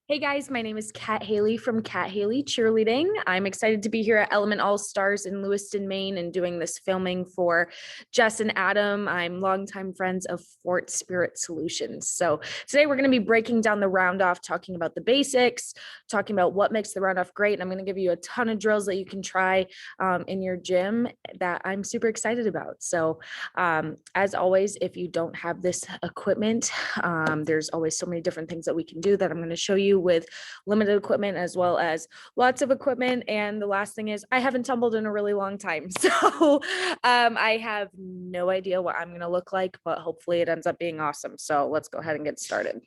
Hey guys, my name is Kat Haley from Kat Haley Cheerleading. I'm excited to be here at Element All Stars in Lewiston, Maine, and doing this filming for Jess and Adam. I'm longtime friends of Forte Spirit Solutions. So today we're going to be breaking down the round off, talking about the basics, talking about what makes the round off great. And I'm going to give you a ton of drills that you can try in your gym that I'm super excited about. So as always, if you don't have this equipment, there's always so many different things that we can do that I'm going to show you with limited equipment as well as lots of equipment. And the last thing is I haven't tumbled in a really long time. So I have no idea what I'm going to look like, but hopefully it ends up being awesome. So let's go ahead and get started.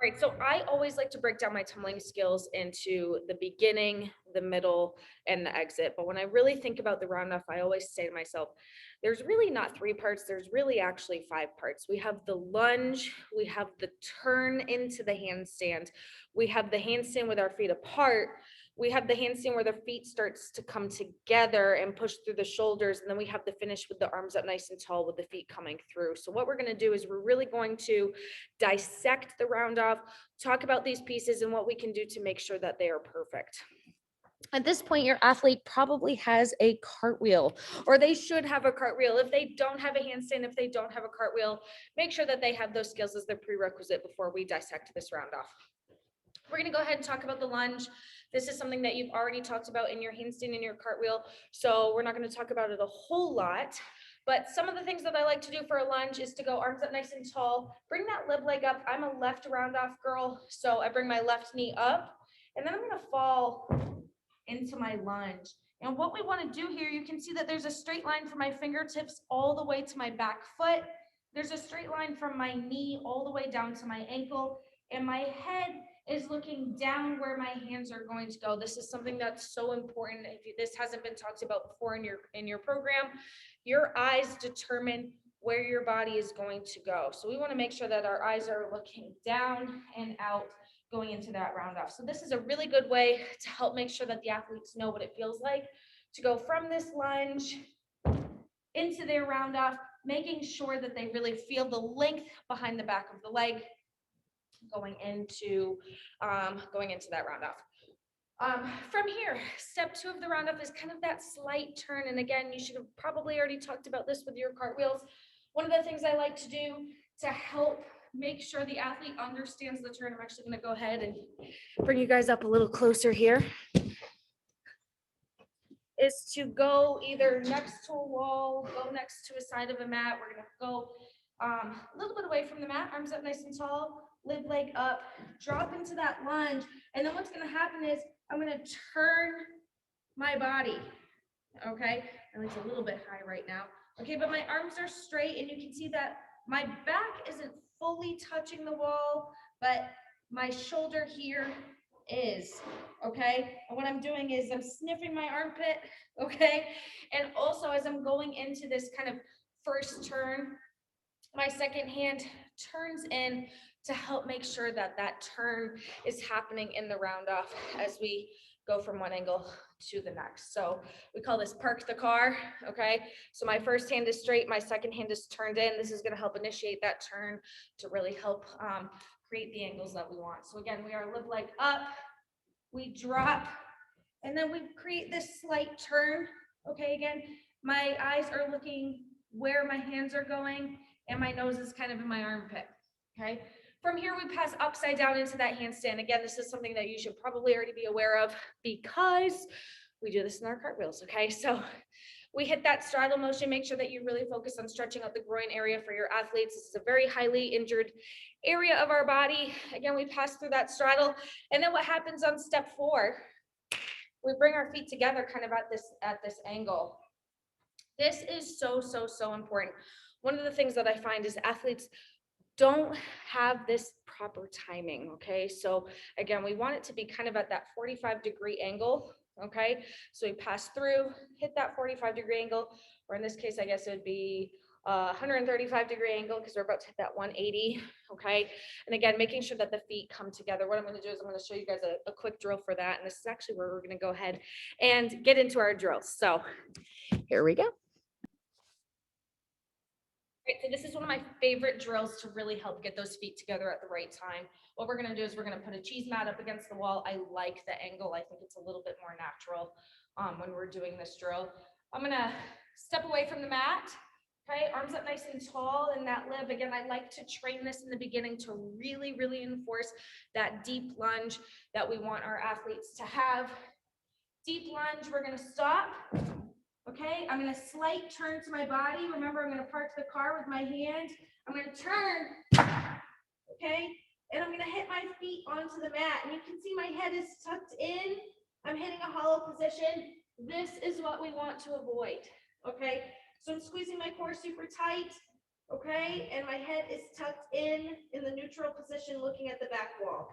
All right, so I always like to break down my tumbling skills into the beginning, the middle, and the exit. But when I really think about the round off, I always say to myself, there's really not 3 parts, there's really actually 5 parts. We have the lunge, we have the turn into the handstand, we have the handstand with our feet apart, we have the handstand where the feet starts to come together and push through the shoulders. And then we have the finish with the arms up nice and tall with the feet coming through. So what we're going to do is we're really going to dissect the round off, talk about these pieces and what we can do to make sure that they are perfect. At this point, your athlete probably has a cartwheel, or they should have a cartwheel. If they don't have a handstand, if they don't have a cartwheel, make sure that they have those skills as their prerequisite before we dissect this round off. We're going to go ahead and talk about the lunge. This is something that you've already talked about in your handstand and your cartwheel, so we're not going to talk about it a whole lot. But some of the things that I like to do for a lunge is to go arms up nice and tall, bring that left leg up. I'm a left round off girl, so I bring my left knee up, and then I'm going to fall into my lunge. And what we want to do here, you can see that there's a straight line from my fingertips all the way to my back foot. There's a straight line from my knee all the way down to my ankle, and my head is looking down where my hands are going to go. This is something that's so important. If this hasn't been talked about before in your program, your eyes determine where your body is going to go. So we want to make sure that our eyes are looking down and out going into that round off. So this is a really good way to help make sure that the athletes know what it feels like to go from this lunge into their round off, making sure that they really feel the length behind the back of the leg going into that round off. From here, step 2 of the round off is kind of that slight turn. And again, you should have probably already talked about this with your cartwheels. One of the things I like to do to help make sure the athlete understands the turn, I'm actually going to go ahead and bring you guys up a little closer here, is to go either next to a wall, go next to a side of a mat. We're going to go a little bit away from the mat, arms up nice and tall, lid leg up, drop into that lunge. And then what's going to happen is I'm going to turn my body. Okay, and it's a little bit high right now. Okay, but my arms are straight, and you can see that my back isn't fully touching the wall, but my shoulder here is. Okay, and what I'm doing is I'm sniffing my armpit. Okay, and also as I'm going into this kind of first turn, my second hand turns in to help make sure that that turn is happening in the round off as we go from one angle to the next. So we call this park the car. Okay, so my first hand is straight, my second hand is turned in. This is going to help initiate that turn to really help create the angles that we want. So again, we are lid leg up, we drop, and then we create this slight turn. Okay, again, my eyes are looking where my hands are going, and my nose is kind of in my armpit. Okay, from here we pass upside down into that handstand. Again, this is something that you should probably already be aware of because we do this in our cartwheels. Okay, so we hit that straddle motion. Make sure that you really focus on stretching out the groin area for your athletes. This is a very highly injured area of our body. Again, we pass through that straddle, and then what happens on step 4, we bring our feet together kind of at this angle. This is so important. One of the things that I find is athletes don't have this proper timing. Okay, so again, we want it to be kind of at that 45-degree angle. Okay, so we pass through, hit that 45-degree angle, or in this case, I guess it would be 135-degree angle because we're about to hit that 180. Okay, and again, making sure that the feet come together. What I'm going to do is I'm going to show you guys a quick drill for that, and this is actually where we're going to go ahead and get into our drills. So here we go. Right, so this is one of my favorite drills to really help get those feet together at the right time. What we're gonna do is we're gonna put a cheese mat up against the wall. I like the angle. I think it's a little bit more natural when we're doing this drill. I'm gonna step away from the mat. Okay, arms up nice and tall in that lib. Again, I like to train this in the beginning to really, really enforce that deep lunge that we want our athletes to have. Deep lunge, we're gonna stop. Okay, I'm gonna slight turn to my body. Remember, I'm gonna park the car with my hand. I'm gonna turn, okay? And I'm gonna hit my feet onto the mat. And you can see my head is tucked in. I'm hitting a hollow position. This is what we want to avoid, okay? So I'm squeezing my core super tight, okay? And my head is tucked in the neutral position, looking at the back wall,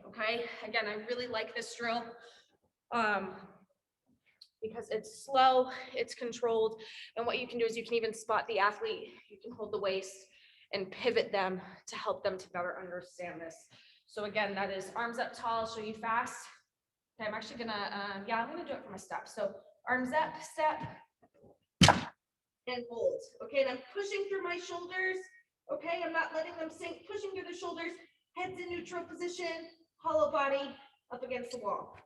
okay? Again, I really like this drill. Because it's slow, it's controlled, and what you can do is you can even spot the athlete, you can hold the waist and pivot them to help them to better understand this. So again, that is arms up tall, show you fast. Okay, I'm actually gonna, I'm gonna do it for my step. So arms up, step, and hold. Okay, and I'm pushing through my shoulders. Okay, I'm not letting them sink, pushing through the shoulders, heads in neutral position, hollow body up against the wall.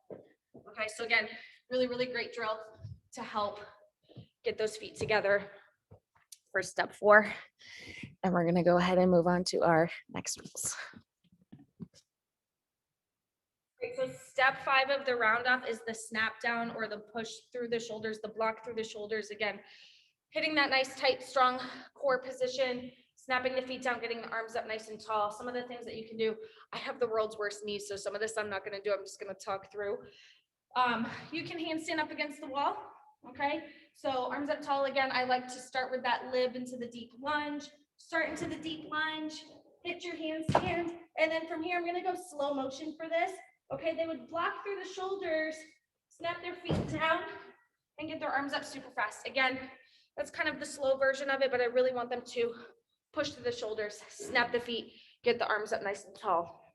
Okay, so again, really, really great drill to help get those feet together for step 4. And we're gonna go ahead and move on to our next drills. Okay, so step 5 of the round off is the snap down or the push through the shoulders, the block through the shoulders. Again, hitting that nice, tight, strong core position, snapping the feet down, getting the arms up nice and tall. Some of the things that you can do, I have the world's worst knees, so some of this I'm not gonna do, I'm just gonna talk through. You can handstand up against the wall, okay? So arms up tall again. I like to start with that lib into the deep lunge, start into the deep lunge, hit your handstand, and then from here, I'm gonna go slow motion for this. Okay, they would block through the shoulders, snap their feet down, and get their arms up super fast. Again, that's kind of the slow version of it, but I really want them to push through the shoulders, snap the feet, get the arms up nice and tall.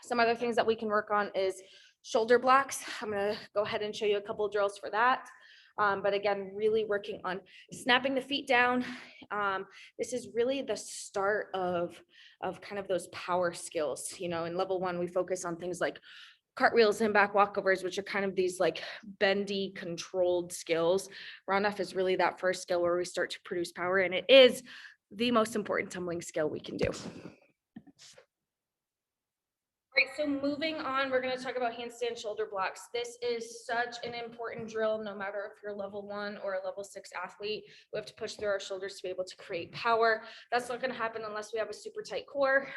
Some other things that we can work on is shoulder blocks. I'm gonna go ahead and show you a couple of drills for that. But again, really working on snapping the feet down. This is really the start of kind of those power skills. You know, in level 1, we focus on things like cartwheels and back walkovers, which are kind of these like bendy, controlled skills. Round off is really that first skill where we start to produce power, and it is the most important tumbling skill we can do. Right, so moving on, we're going to talk about handstand shoulder blocks. This is such an important drill, no matter if you're level 1 or a level 6 athlete. We have to push through our shoulders to be able to create power. That's not going to happen unless we have a super tight core.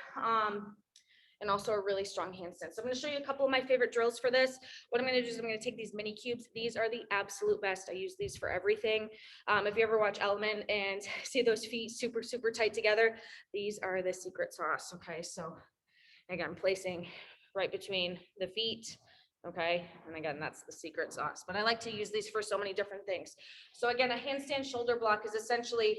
And also a really strong handstand. So I'm going to show you a couple of my favorite drills for this. What I'm going to do is I'm going to take these mini cubes. These are the absolute best. I use these for everything. If you ever watch Element and see those feet super, super tight together, these are the secret sauce. Okay, so again, placing right between the feet, okay? And again, that's the secret sauce. But I like to use these for so many different things. So again, a handstand shoulder block is essentially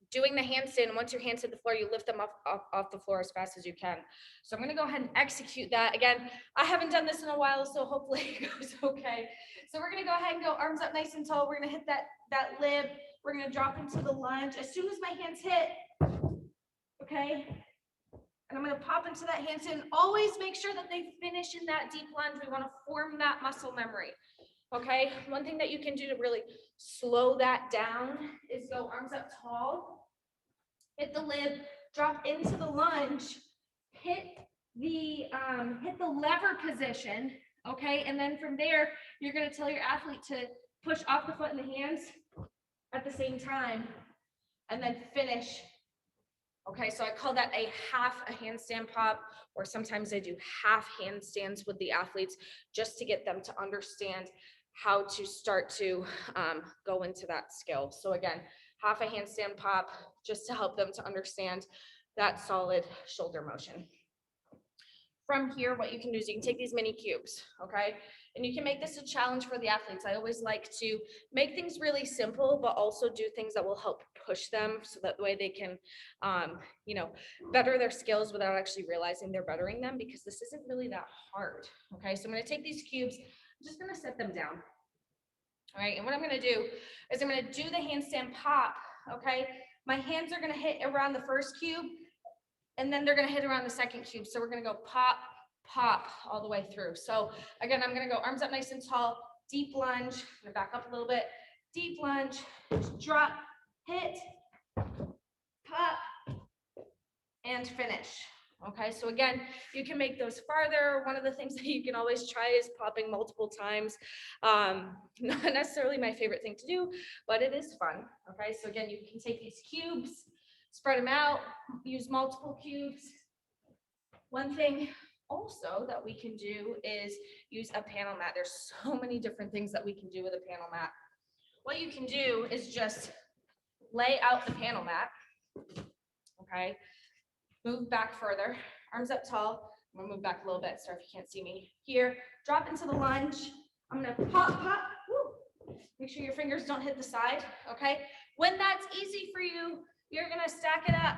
doing the handstand. Once your hands hit the floor, you lift them off the floor as fast as you can. So I'm gonna go ahead and execute that. Again, I haven't done this in a while, so hopefully it goes okay. So we're gonna go ahead and go arms up nice and tall. We're gonna hit that lib. We're gonna drop into the lunge. As soon as my hands hit, okay, and I'm going to pop into that handstand. Always make sure that they finish in that deep lunge. We want to form that muscle memory. Okay, one thing that you can do to really slow that down is go arms up tall, hit the lib, drop into the lunge, hit the lever position. Okay, and then from there, you're going to tell your athlete to push off the foot and the hands at the same time, and then finish. Okay, so I call that a half a handstand pop, or sometimes I do half handstands with the athletes just to get them to understand how to start to go into that skill. So again, half a handstand pop just to help them to understand that solid shoulder motion. From here, what you can do is you can take these mini cubes, okay? And you can make this a challenge for the athletes. I always like to make things really simple, but also do things that will help push them so that way they can, you know, better their skills without actually realizing they're bettering them, because this isn't really that hard, okay? So I'm gonna take these cubes, I'm just gonna set them down. All right, and what I'm gonna do is I'm gonna do the handstand pop, okay? My hands are gonna hit around the first cube, and then they're gonna hit around the second cube. So we're gonna go pop, pop all the way through. So again, I'm gonna go arms up nice and tall, deep lunge. I'm gonna back up a little bit, deep lunge, drop, hit, pop, and finish. Okay, so again, you can make those farther. One of the things that you can always try is popping multiple times. Not necessarily my favorite thing to do, but it is fun. Okay, so again, you can take these cubes, spread them out, use multiple cubes. One thing also that we can do is use a panel mat. There's so many different things that we can do with a panel mat. What you can do is just lay out the panel mat, okay? Move back further, arms up tall. I'm gonna move back a little bit, sorry if you can't see me. Here, drop into the lunge. I'm gonna pop, pop, woo. Make sure your fingers don't hit the side, okay? When that's easy for you, you're gonna stack it up,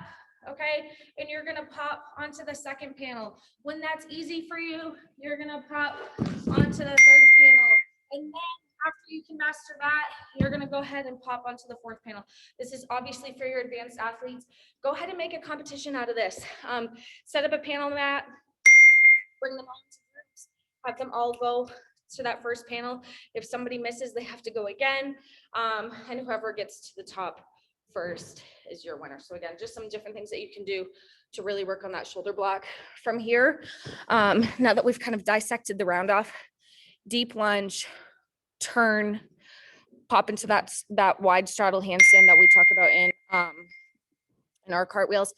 okay? And you're gonna pop onto the second panel. When that's easy for you, you're gonna pop onto the third panel. And then after you can master that, you're gonna go ahead and pop onto the fourth panel. This is obviously for your advanced athletes. Go ahead and make a competition out of this. Set up a panel mat, bring them all into groups, have them all go to that first panel. If somebody misses, they have to go again. And whoever gets to the top first is your winner. So again, just some different things that you can do to really work on that shoulder block. From here, now that we've kind of dissected the round off, deep lunge, turn, pop into that wide straddle handstand that we talk about in our cartwheels,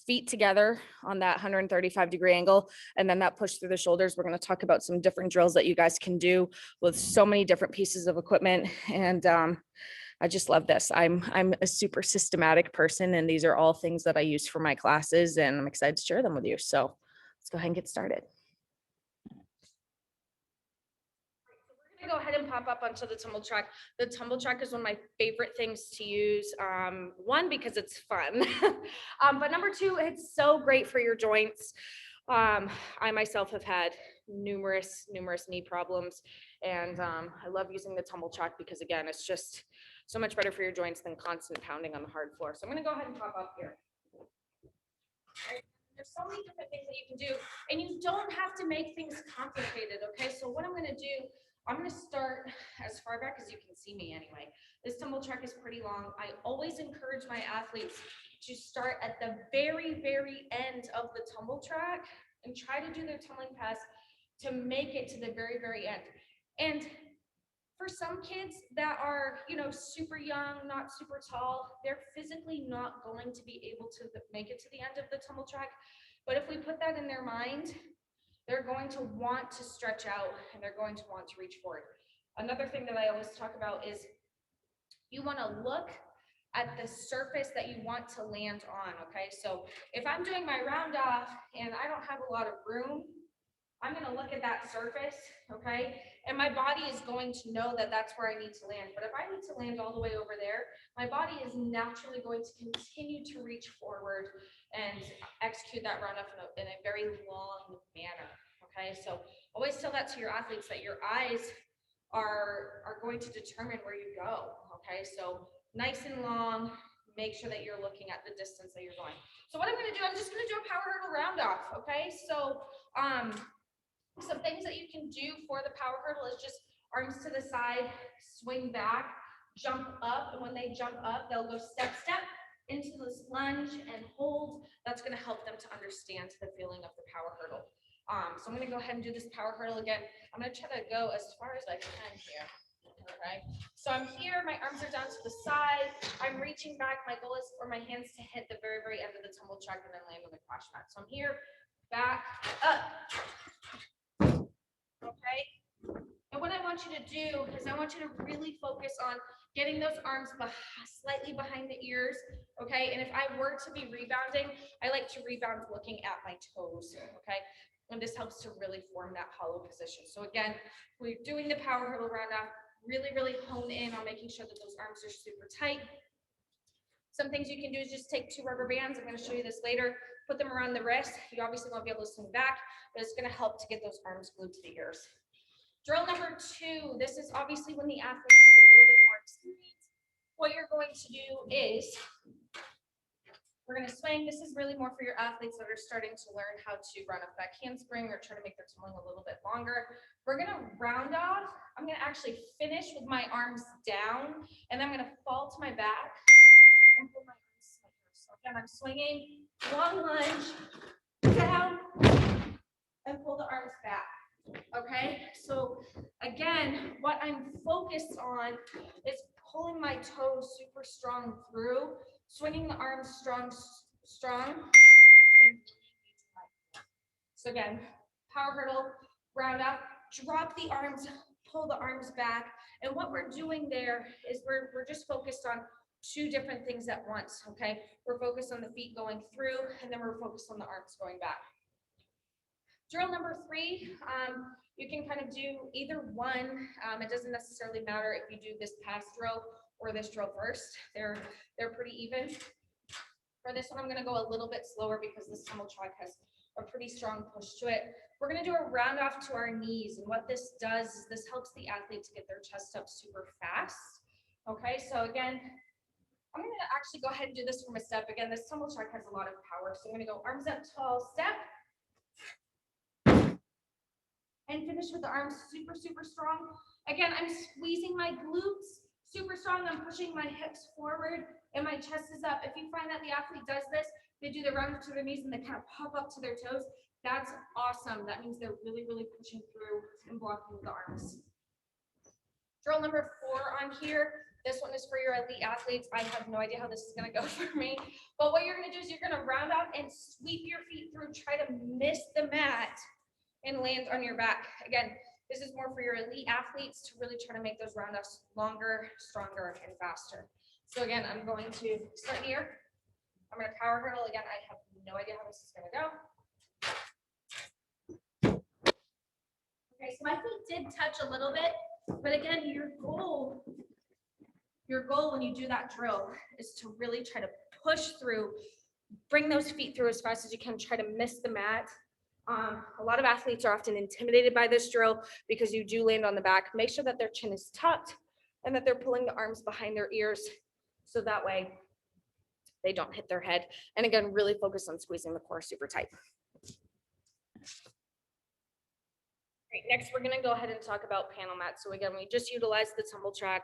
feet together on that 135-degree angle, and then that push through the shoulders. We're going to talk about some different drills that you guys can do with so many different pieces of equipment. And I just love this. I'm a super systematic person, and these are all things that I use for my classes, and I'm excited to share them with you. So let's go ahead and get started. Go ahead and pop up onto the Tumble Track. The Tumble Track is one of my favorite things to use. One, because it's fun, but number two, it's so great for your joints. I myself have had numerous knee problems, and I love using the Tumble Track because, again, it's just so much better for your joints than constant pounding on the hard floor. So I'm going to go ahead and pop up here. There's so many different things that you can do, and you don't have to make things complicated, okay? So what I'm going to do, I'm going to start as far back as you can see me anyway. This Tumble Track is pretty long. I always encourage my athletes to start at the very, very end of the Tumble Track and try to do their tumbling pass to make it to the very, very end. And for some kids that are, super young, not super tall, they're physically not going to be able to make it to the end of the Tumble Track. But if we put that in their mind, they're going to want to stretch out and they're going to want to reach forward. Another thing that I always talk about is you want to look at the surface that you want to land on, okay? So if I'm doing my round off and I don't have a lot of room, I'm going to look at that surface, okay? And my body is going to know that that's where I need to land. But if I need to land all the way over there, my body is naturally going to continue to reach forward and execute that round off in a very long manner, okay? So always tell that to your athletes that your eyes are going to determine where you go, okay? So nice and long, make sure that you're looking at the distance that you're going. So what I'm going to do, I'm just going to do a power hurdle round off, okay? So some things that you can do for the power hurdle is just arms to the side, swing back, jump up, and when they jump up, they'll go step into this lunge and hold. That's going to help them to understand the feeling of the power hurdle. So I'm going to go ahead and do this power hurdle again. I'm going to try to go as far as I can here. Okay, so I'm here, my arms are down to the side, I'm reaching back. My goal is for my hands to hit the very, very end of the Tumble Track and then land on the crash mat. So I'm here, back, up. Okay, and what I want you to do is I want you to really focus on getting those arms slightly behind the ears, okay? And if I were to be rebounding, I like to rebound looking at my toes, okay? And this helps to really form that hollow position. So again, we're doing the power hurdle round off, really, really hone in on making sure that those arms are super tight. Some things you can do is just take 2 rubber bands. I'm going to show you this later. Put them around the wrist. You obviously won't be able to swing back, but it's going to help to get those arms glued to the ears. Drill number 2. This is obviously when the athlete has a arms. What you're going to do is we're going to swing. This is really more for your athletes that are starting to learn how to run a back handspring or try to make their tumbling a little bit longer. We're going to round off. I'm going to actually finish with my arms down, and then I'm going to fall to my back and pull my arms slightly. So again, I'm swinging, long lunge, down, and pull the arms back. Okay, so again, what I'm focused on is pulling my toes super strong through, swinging the arms strong. So again, power hurdle, round up, drop the arms, pull the arms back. And what we're doing there is we're just focused on two different things at once, okay? We're focused on the feet going through, and then we're focused on the arms going back. Drill number 3, you can kind of do either one. It doesn't necessarily matter if you do this past drill or this drill first. They're pretty even. For this one, I'm going to go a little bit slower because this tumble track has a pretty strong push to it. We're going to do a round off to our knees, and what this does is this helps the athlete to get their chest up super fast. Okay, so again, I'm going to actually go ahead and do this from a step. Again, this tumble track has a lot of power, so I'm going to go arms up tall, step, and finish with the arms super strong. Again, I'm squeezing my glutes super strong. I'm pushing my hips forward and my chest is up. If you find that the athlete does this, they do the round to their knees and they kind of pop up to their toes, that's awesome. That means they're really pushing through and blocking with the arms. Drill number 4 on here. This one is for your elite athletes. I have no idea how this is going to go for me, but what you're going to do is you're going to round up and sweep your feet through, try to miss the mat and land on your back. Again, this is more for your elite athletes to really try to make those round-offs longer, stronger, and faster. So again, I'm going to start here. I'm going to power hurdle. Again, I have no idea how this is going to go. Okay, so my feet did touch a little bit, but again, your goal when you do that drill is to really try to push through, bring those feet through as fast as you can, try to miss the mat. A lot of athletes are often intimidated by this drill because you do land on the back. Make sure that their chin is tucked and that they're pulling the arms behind their ears so that way they don't hit their head. And again, really focus on squeezing the core super tight. Great. Next, we're going to go ahead and talk about panel mats. So again, we just utilized the tumble track.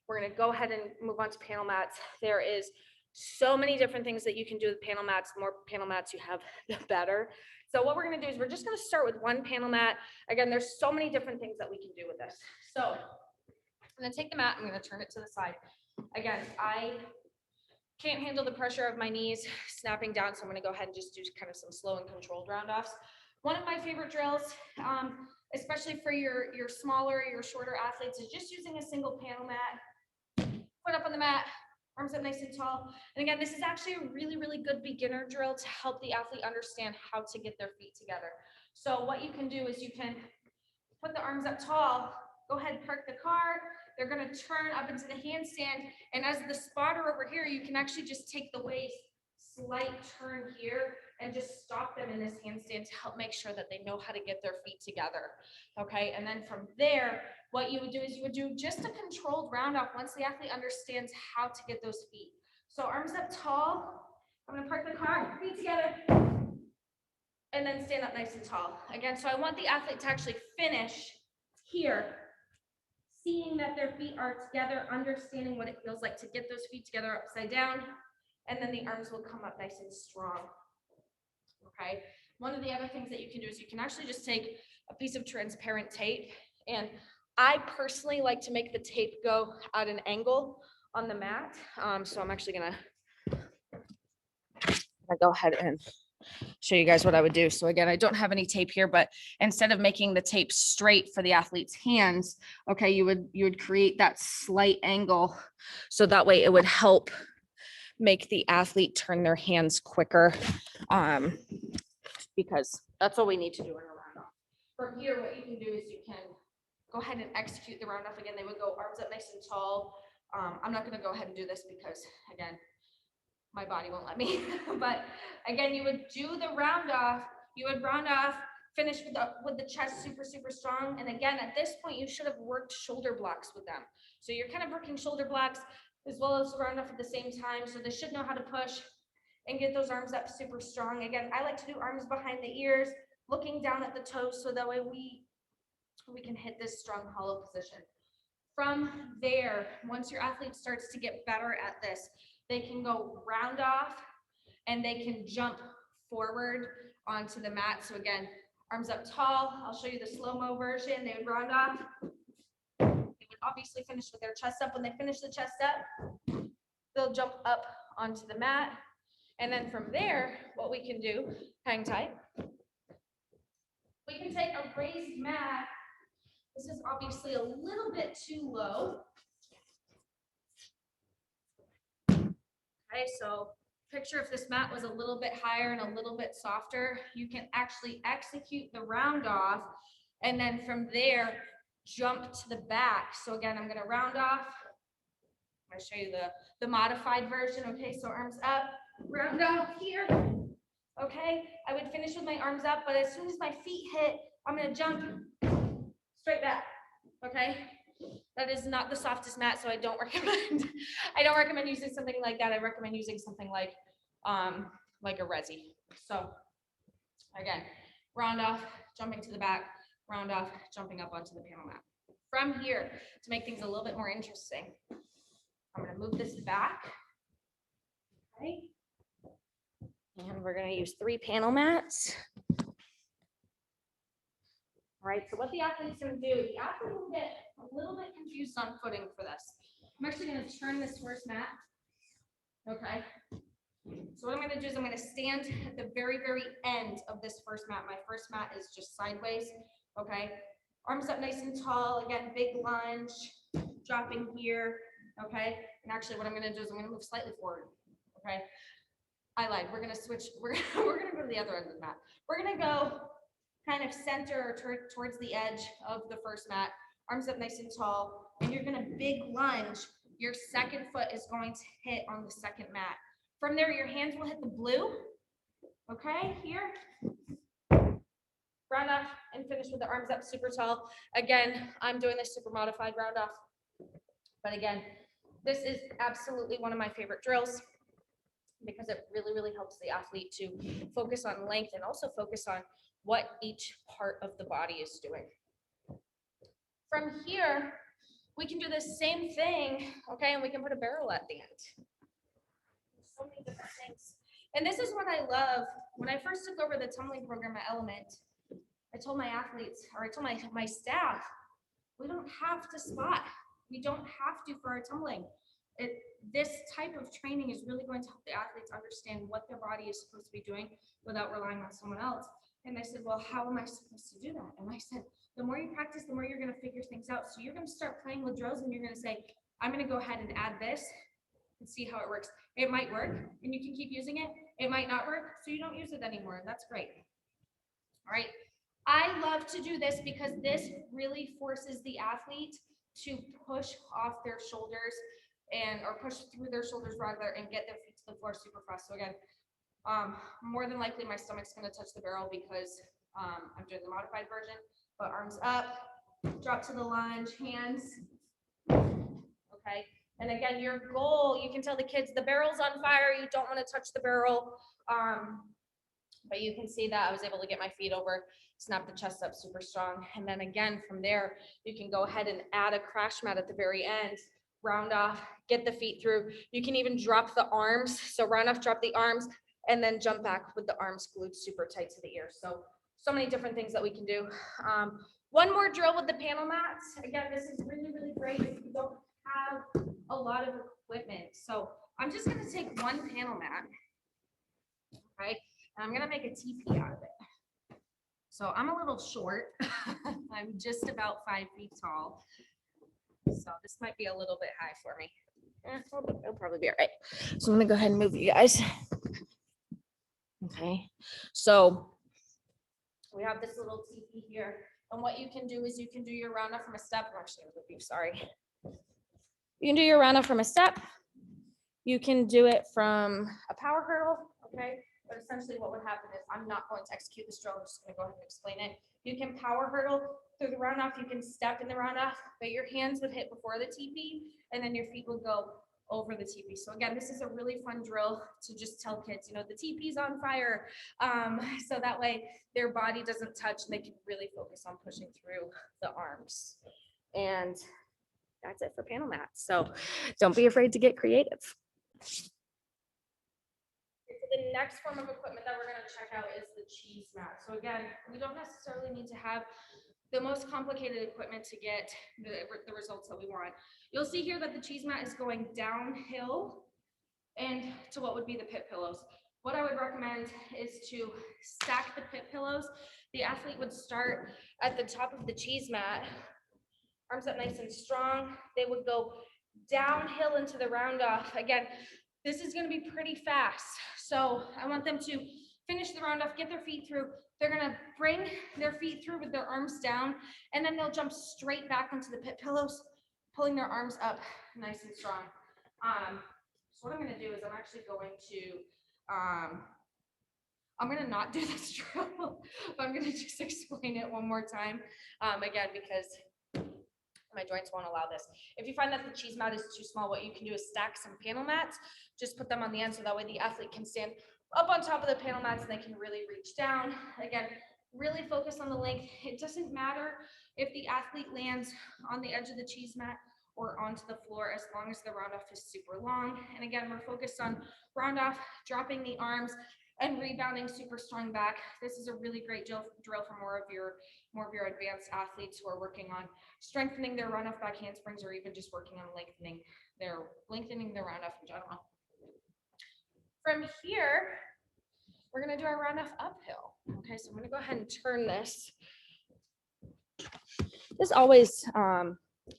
We're going to go ahead and move on to panel mats. There is so many different things that you can do with panel mats. The more panel mats you have, the better. So what we're going to do is we're just going to start with one panel mat. Again, there's so many different things that we can do with this. So I'm going to take the mat. I'm going to turn it to the side. Again, I can't handle the pressure of my knees snapping down, so I'm going to go ahead and just do kind of some slow and controlled round-offs. One of my favorite drills, especially for your smaller, your shorter athletes, is just using a single panel mat. Put up on the mat, arms up nice and tall. And again, this is actually a really good beginner drill to help the athlete understand how to get their feet together. So what you can do is you can put the arms up tall, go ahead and park the car. They're going to turn up into the handstand. And as the spotter over here, you can actually just take the waist, slight turn here, and just stop them in this handstand to help make sure that they know how to get their feet together. Okay, and then from there, what you would do is you would do just a controlled round off once the athlete understands how to get those feet. So arms up tall. I'm going to park the car, feet together, and then stand up nice and tall. Again, so I want the athlete to actually finish here, seeing that their feet are together, understanding what it feels like to get those feet together upside down, and then the arms will come up nice and strong. Okay, one of the other things that you can do is you can actually just take a piece of transparent tape, and I personally like to make the tape go at an angle on the mat. So I'm actually gonna go ahead and show you guys what I would do. So again, I don't have any tape here, but instead of making the tape straight for the athlete's hands, okay, you would create that slight angle so that way it would help make the athlete turn their hands quicker, because that's all we need to do in a round off. From here, what you can do is you can go ahead and execute the round off. Again, they would go arms up nice and tall. I'm not going to go ahead and do this because again, my body won't let me. But again, you would do the round off. You would round off, Finish with the chest super strong. And again, at this point, you should have worked shoulder blocks with them. So you're kind of working shoulder blocks as well as round off at the same time. So they should know how to push and get those arms up super strong. Again, I like to do arms behind the ears, looking down at the toes, so that way we can hit this strong hollow position. From there, once your athlete starts to get better at this, they can go round off and they can jump forward onto the mat. So again, arms up tall. I'll show you the slow-mo version. They would round off. They would obviously finish with their chest up. When they finish the chest up, they'll jump up onto the mat. And then from there, what we can do, hang tight. We can take a raised mat. This is obviously a little bit too low. Okay, so picture if this mat was a little bit higher and a little bit softer, you can actually execute the round off, and then from there, jump to the back. So again, I'm gonna round off. I'm gonna show you the modified version. Okay, so arms up, round off here. Okay, I would finish with my arms up, but as soon as my feet hit, I'm gonna jump straight back. Okay, that is not the softest mat, so I don't recommend using something like that. I recommend using something like a resi. So again, round off, jumping to the back, round off, jumping up onto the panel mat. From here, to make things a little bit more interesting, I'm going to move this back. Okay, and we're going to use 3 panel mats. All right, so what the athlete's going to do, the athlete will get a little bit confused on footing for this. I'm actually going to turn this first mat. Okay. So what I'm going to do is I'm going to stand at the very end of this first mat. My first mat is just sideways. Okay. Arms up nice and tall. Again, big lunge, dropping here. Okay. And actually what I'm going to do is I'm going to move slightly forward. Okay. I lied. We're going to switch. We're going to go to the other end of the mat. We're going to go kind of center or towards the edge of the first mat. Arms up nice and tall. And you're going to big lunge. Your second foot is going to hit on the second mat. From there, your hands will hit the blue. Okay, here. Round off and finish with the arms up super tall. Again, I'm doing this super modified round off. But again, this is absolutely one of my favorite drills because it really helps the athlete to focus on length and also focus on what each part of the body is doing. From here, we can do the same thing, okay, and we can put a barrel at the end. So many different things. And this is what I love. When I first took over the tumbling program at Element, I told my athletes, or I told my staff, we don't have to spot. We don't have to for our tumbling. This type of training is really going to help the athletes understand what their body is supposed to be doing without relying on someone else. And they said, well, how am I supposed to do that? And I said, the more you practice, the more you're going to figure things out. So you're going to start playing with drills and you're going to say, I'm going to go ahead and add this and see how it works. It might work and you can keep using it. It might not work, so you don't use it anymore. That's great. All right. I love to do this because this really forces the athlete to push off their shoulders or push through their shoulders rather and get their feet to the floor super fast. So again, more than likely my stomach's going to touch the barrel because I'm doing the modified version, but arms up, drop to the lunge, hands. Okay. And again, your goal, you can tell the kids the barrel's on fire. You don't want to touch the barrel. But you can see that I was able to get my feet over, snap the chest up super strong. And then again, from there, you can go ahead and add a crash mat at the very end, round off, get the feet through. You can even drop the arms. So round off, drop the arms, and then jump back with the arms glued super tight to the ear. So many different things that we can do. One more drill with the panel mats. Again, this is really great if you don't have a lot of equipment. So I'm just going to take one panel mat, right? And I'm going to make a TP out of it. So I'm a little short. I'm just about 5 feet tall. So this might be a little bit high for me. It'll probably be all right. So I'm going to go ahead and move you guys. Okay. So we have this little TP here. And what you can do is you can do your round off from a step. I'm actually going to move you, sorry. You can do your round off from a step. You can do it from a power hurdle, okay? But essentially what would happen is I'm not going to execute this drill. I'm just going to go ahead and explain it. You can power hurdle through the round off. You can step in the round off, but your hands would hit before the TP, and then your feet will go over the TP. So again, this is a really fun drill to just tell kids, you know, the TP's on fire. So that way their body doesn't touch and they can really focus on pushing through the arms. And that's it for panel mats. So don't be afraid to get creative. The next form of equipment that we're going to check out is the cheese mat. So again, we don't necessarily need to have the most complicated equipment to get the results that we want. You'll see here that the cheese mat is going downhill and to what would be the pit pillows. What I would recommend is to stack the pit pillows. The athlete would start at the top of the cheese mat, arms up nice and strong. They would go downhill into the round off. Again, this is going to be pretty fast. So I want them to finish the round off, get their feet through. They're going to bring their feet through with their arms down, and then they'll jump straight back into the pit pillows, pulling their arms up nice and strong. So what I'm going to do is I'm actually going to, I'm going to not do this drill, but I'm going to just explain it one more time, again, because my joints won't allow this. If you find that the cheese mat is too small, what you can do is stack some panel mats, just put them on the end so that way the athlete can stand up on top of the panel mats and they can really reach down. Again, really focus on the length. It doesn't matter if the athlete lands on the edge of the cheese mat or onto the floor, as long as the round off is super long. And again, we're focused on round off, dropping the arms, and rebounding super strong back. This is a really great drill for more of your advanced athletes who are working on strengthening their round off back handsprings, or even just working on lengthening their round off in general. From here, we're going to do our round off uphill. Okay, so I'm going to go ahead and turn this. This always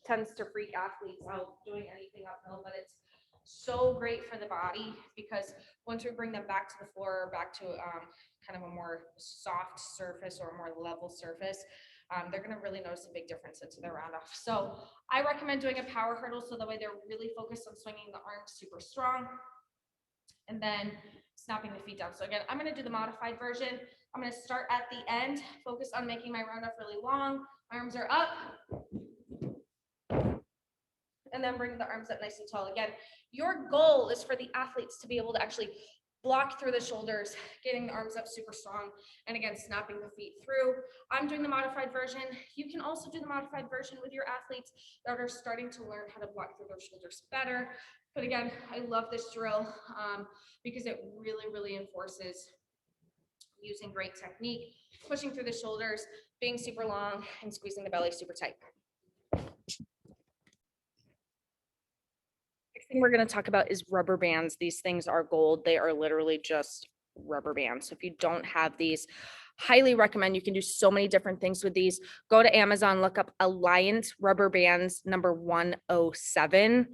tends to freak athletes out doing anything uphill, but it's so great for the body, because once we bring them back to the floor, or back to kind of a more soft surface or a more level surface, they're going to really notice a big difference into their round off. So I recommend doing a power hurdle, so that way they're really focused on swinging the arms super strong, and then snapping the feet down. So again, I'm going to do the modified version. I'm going to start at the end, focus on making my round off really long. My arms are up, and then bring the arms up nice and tall. Again, your goal is for the athletes to be able to actually block through the shoulders, getting the arms up super strong, and again, snapping the feet through. I'm doing the modified version. You can also do the modified version with your athletes that are starting to learn how to block through their shoulders better. But again, I love this drill because it really, really enforces using great technique, pushing through the shoulders, being super long, and squeezing the belly super tight. Next thing we're going to talk about is rubber bands. These things are gold. They are literally just rubber bands. So if you don't have these, highly recommend. You can do so many different things with these. Go to Amazon, look up Alliance rubber bands number 107.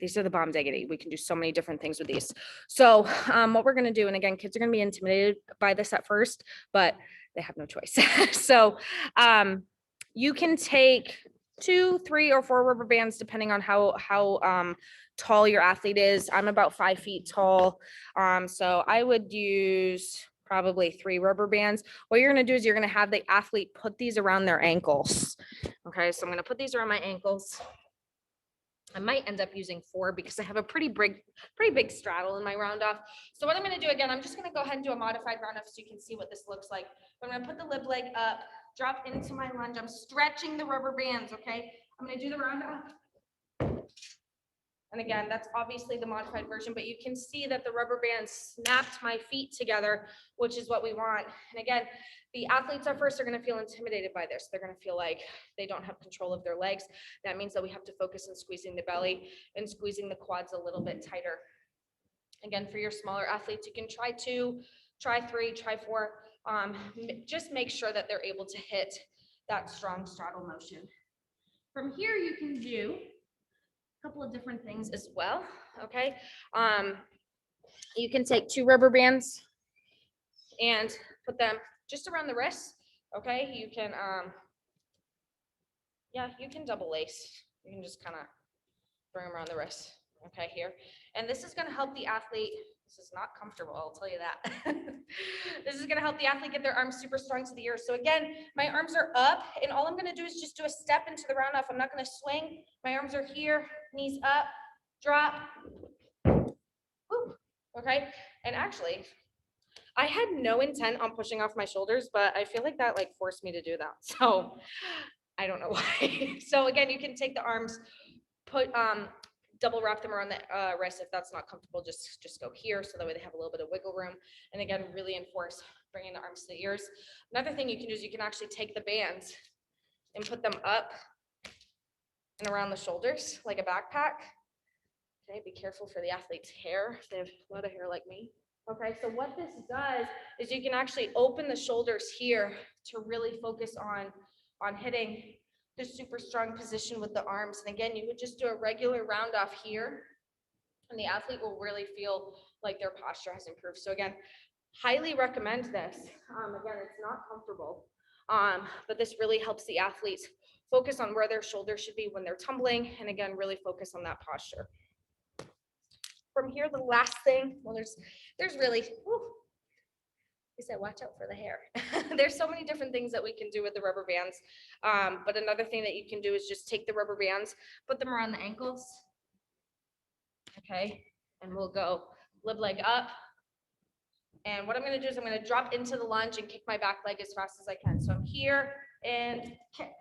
These are the bomb diggity. We can do so many different things with these. So what we're going to do, and again, kids are going to be intimidated by this at first, but they have no choice. So you can take 2, 3, or 4 rubber bands, depending on how tall your athlete is. I'm about 5 feet tall. So I would use probably 3 rubber bands. What you're going to do is you're going to have the athlete put these around their ankles. Okay, so I'm going to put these around my ankles. I might end up using 4 because I have a pretty big straddle in my round off. So what I'm going to do, again, I'm just going to go ahead and do a modified round off so you can see what this looks like. I'm going to put the lib leg up, drop into my lunge. I'm stretching the rubber bands, okay? I'm going to do the round off. And again, that's obviously the modified version, but you can see that the rubber band snapped my feet together, which is what we want. And again, the athletes at first are going to feel intimidated by this. They're going to feel like they don't have control of their legs. That means that we have to focus on squeezing the belly and squeezing the quads a little bit tighter. Again, for your smaller athletes, you can try 2, try 3, try 4. Just make sure that they're able to hit that strong straddle motion. From here, you can do couple of different things as well. Okay, you can take 2 rubber bands and put them just around the wrist. Okay, you can you can double lace. You can just kind of bring them around the wrist. Okay, here, and this is going to help the athlete This is not comfortable, I'll tell you that. This is gonna help the athlete get their arms super strong to the ear. So again, my arms are up, and all I'm gonna do is just do a step into the round off. I'm not gonna swing. My arms are here, knees up, drop. Woo. Okay, and actually, I had no intent on pushing off my shoulders, but I feel like that like forced me to do that. So I don't know why. So again, you can take the arms, put double wrap them around the wrist. If that's not comfortable, just go here, so that way they have a little bit of wiggle room. And again, really enforce bringing the arms to the ears. Another thing you can do is you can actually take the bands and put them up and around the shoulders like a backpack. Okay, be careful for the athlete's hair if they have a lot of hair like me. Okay, so what this does is you can actually open the shoulders here to really focus on hitting the super strong position with the arms. And again, you would just do a regular round off here, and the athlete will really feel like their posture has improved. So again, highly recommend this. Again, it's not comfortable, but this really helps the athletes focus on where their shoulders should be when they're tumbling, and again, really focus on that posture. From here, the last thing, well, there's really, I said, watch out for the hair. There's so many different things that we can do with the rubber bands. But another thing that you can do is just take the rubber bands, put them around the ankles. Okay, and we'll go lib leg up. And what I'm gonna do is I'm gonna drop into the lunge and kick my back leg as fast as I can. So I'm here and kick.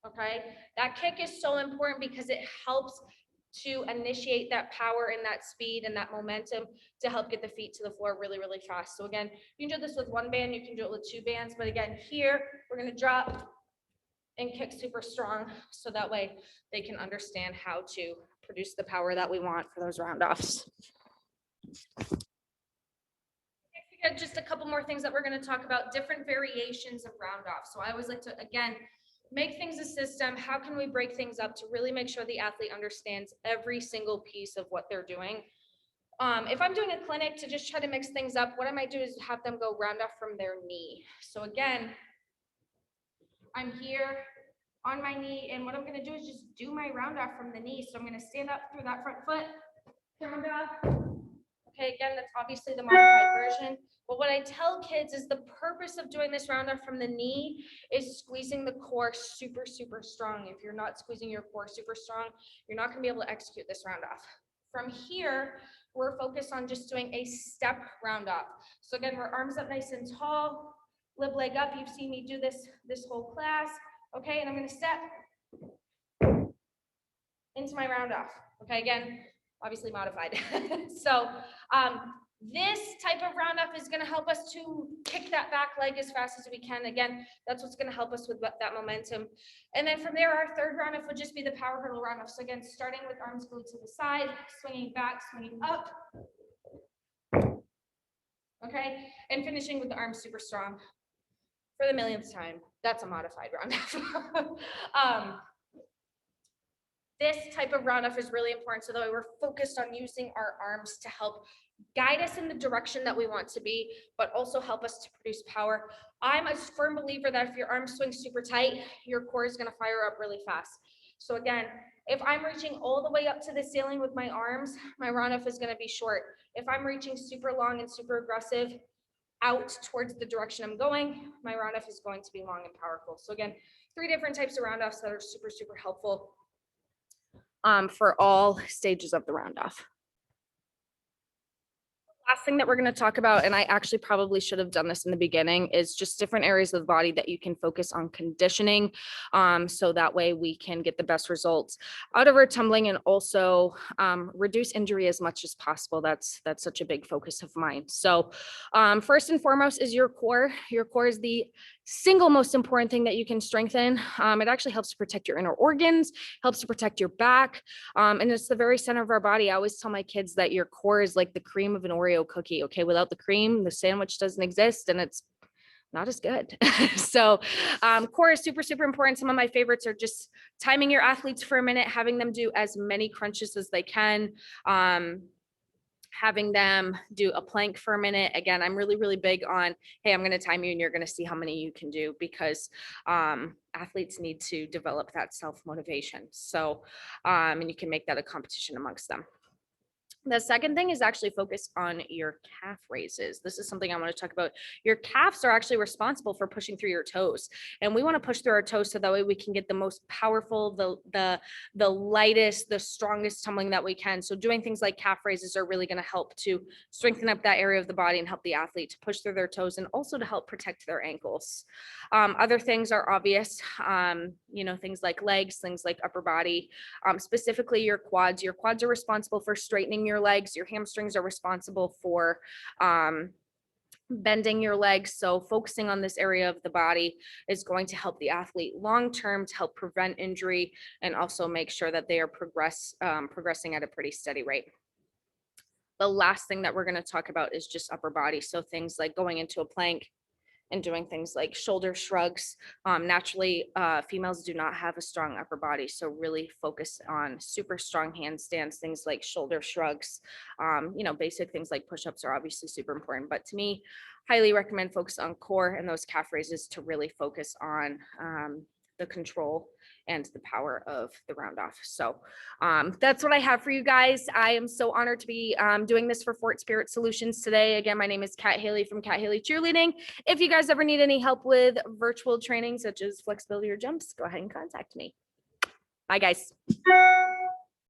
Okay, that kick is so important because it helps to initiate that power and that speed and that momentum to help get the feet to the floor really, really fast. So again, you can do this with one band, you can do it with two bands, but again, here, we're gonna drop and kick super strong, so that way they can understand how to produce the power that we want for those round-offs. Just a couple more things that we're gonna talk about, different variations of round-off. So I always like to, again, make things a system. How can we break things up to really make sure the athlete understands every single piece of what they're doing? If I'm doing a clinic to just try to mix things up, what I might do is have them go round off from their knee. So again, I'm here on my knee, and what I'm gonna do is just do my round off from the knee. So I'm gonna stand up through that front foot, round off. Okay, again, that's obviously the modified version. But what I tell kids is the purpose of doing this round off from the knee is squeezing the core super, super strong. If you're not squeezing your core super strong, you're not gonna be able to execute this round off. From here, we're focused on just doing a step round off. So again, we're arms up nice and tall, lib leg up. You've seen me do this whole class. Okay, and I'm gonna step into my round off. Okay, again, obviously modified. So this type of round off is going to help us to kick that back leg as fast as we can. Again, that's what's going to help us with that momentum. And then from there, our third round off would just be the power hurdle round off. So again, starting with arms glued to the side, swinging back, swinging up. Okay, and finishing with the arms super strong for the millionth time. That's a modified round off. This type of round off is really important, so that we're focused on using our arms to help guide us in the direction that we want to be, but also help us to produce power. I'm a firm believer that if your arms swing super tight, your core is going to fire up really fast. So again, if I'm reaching all the way up to the ceiling with my arms, my round off is going to be short. If I'm reaching super long and super aggressive out towards the direction I'm going, my round off is going to be long and powerful. So again, 3 different types of round offs that are super, super helpful for all stages of the round off. Last thing that we're going to talk about, and I actually probably should have done this in the beginning, is just different areas of the body that you can focus on conditioning, so that way we can get the best results out of our tumbling, and also reduce injury as much as possible. That's such a big focus of mine. So first and foremost is your core. Your core is the single most important thing that you can strengthen. It actually helps to protect your inner organs, helps to protect your back, and it's the very center of our body. I always tell my kids that your core is like the cream of an Oreo cookie. Okay, without the cream, the sandwich doesn't exist, and it's not as good. So core is super, super important. Some of my favorites are just timing your athletes for a minute, having them do as many crunches as they can, having them do a plank for a minute. Again, I'm really, really big on, hey, I'm going to time you and you're going to see how many you can do, because athletes need to develop that self-motivation. So, and you can make that a competition amongst them. The second thing is actually focus on your calf raises. This is something I want to talk about. Your calves are actually responsible for pushing through your toes, and we want to push through our toes so that way we can get the most powerful, the lightest, the strongest tumbling that we can. So doing things like calf raises are really going to help to strengthen up that area of the body and help the athlete to push through their toes, and also to help protect their ankles. Other things are obvious, things like legs, things like upper body, specifically your quads. Your quads are responsible for straightening your legs. Your hamstrings are responsible for bending your legs. So focusing on this area of the body is going to help the athlete long-term to help prevent injury and also make sure that they are progressing at a pretty steady rate. The last thing that we're going to talk about is just upper body. So things like going into a plank and doing things like shoulder shrugs. Naturally, females do not have a strong upper body, so really focus on super strong handstands, things like shoulder shrugs. Basic things like push-ups are obviously super important, but to me, highly recommend focus on core and those calf raises to really focus on the control and the power of the round off. So that's what I have for you guys. I am so honored to be doing this for Forte Spirit Solutions today. Again, my name is Kat Haley from Kat Haley Cheerleading. If you guys ever need any help with virtual training, such as flexibility or jumps, go ahead and contact me. Bye, guys.